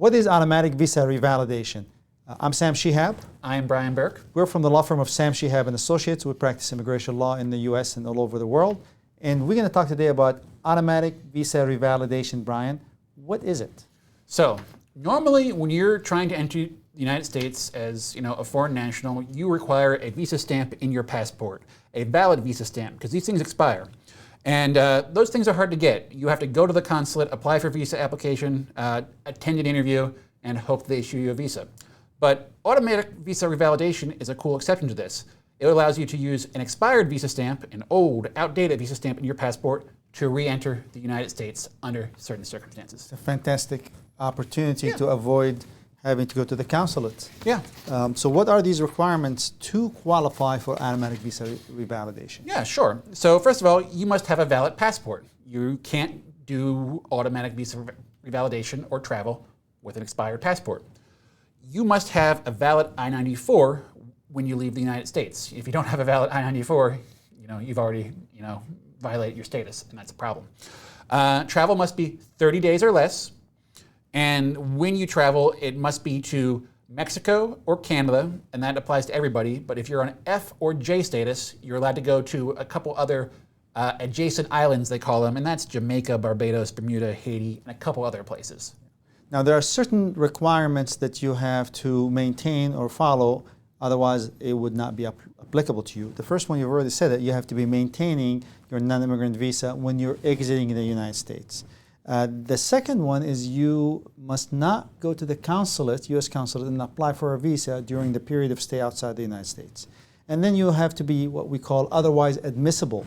What is automatic visa revalidation? I'm Sam Shihab. I'm Brian Burke. We're from the law firm of Sam Shihab and Associates. We practice immigration law in the U.S. and all over the world. And we're going to talk today about automatic visa revalidation. Brian, what is it? So, normally when you're trying to enter the United States as a foreign national, you require a visa stamp in your passport, a valid visa stamp, because these things expire. And those things are hard to get. You have to go to the consulate, apply for visa application, attend an interview, and hope they issue you a visa. But automatic visa revalidation is a cool exception to this. It allows you to use an expired visa stamp, an old, outdated visa stamp in your passport to re-enter the United States under certain circumstances. It's a fantastic opportunity to avoid having to go to the consulate. Yeah. So what are these requirements to qualify for automatic visa revalidation? Yeah, sure. So first of all, you must have a valid passport. You can't do automatic visa revalidation or travel with an expired passport. You must have a valid I-94 when you leave the United States. If you don't have a valid I-94, you've already violated your status, and that's a problem. Travel must be 30 days or less. And when you travel, it must be to Mexico or Canada, and that applies to everybody. But if you're on F or J status, you're allowed to go to a couple other adjacent islands, they call them, and that's Jamaica, Barbados, Bermuda, Haiti, and a couple other places. Now, there are certain requirements that you have to maintain or follow, otherwise it would not be applicable to you. The first one, you've already said that you have to be maintaining your non-immigrant visa when you're exiting the United States. The second one is you must not go to the consulate, U.S. consulate, and apply for a visa during the period of stay outside the United States. And then you have to be what we call otherwise admissible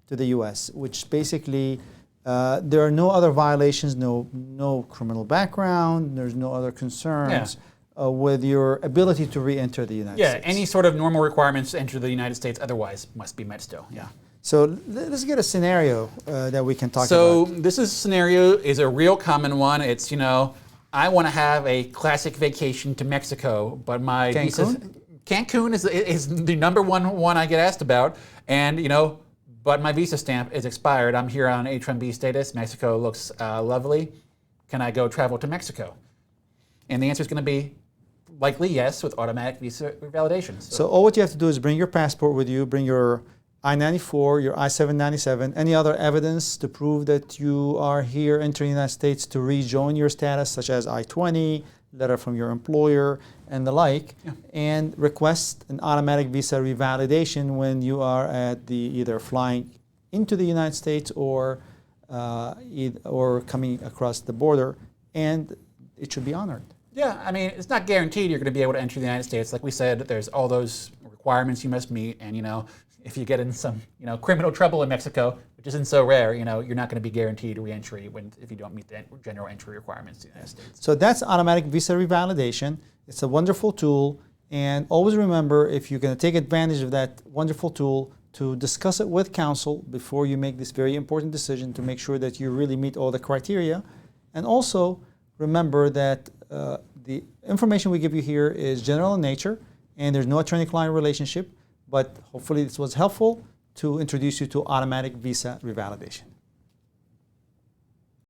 to the U.S., which basically there are no other violations, no criminal background, there's no other concerns with your ability to re-enter the United States. Yeah, any sort of normal requirements to enter the United States otherwise must be met still, yeah. So let's get a scenario that we can talk about. So this scenario is a real common one. It's, I want to have a classic vacation to Mexico, but my Cancun is the number one I get asked about, and but my visa stamp is expired. I'm here on H-1B status. Mexico looks lovely. Can I go travel to Mexico? And the answer is going to be likely yes with automatic visa revalidation. So all what you have to do is bring your passport with you, bring your I-94, your I-797, any other evidence to prove that you are here entering the United States to rejoin your status, such as I-20, letter from your employer, and the like, and request an automatic visa revalidation when you are at either flying into the United States or coming across the border, and it should be honored. Yeah, I mean, it's not guaranteed you're going to be able to enter the United States. Like we said, there's all those requirements you must meet, and if you get in some criminal trouble in Mexico, which isn't so rare, you're not going to be guaranteed re-entry if you don't meet the general entry requirements in the United States. So that's automatic visa revalidation. It's a wonderful tool, and always remember, if you're going to take advantage of that wonderful tool, to discuss it with counsel before you make this very important decision to make sure that you really meet all the criteria. And also remember that the information we give you here is general in nature, and there's no attorney-client relationship. But hopefully this was helpful to introduce you to automatic visa revalidation.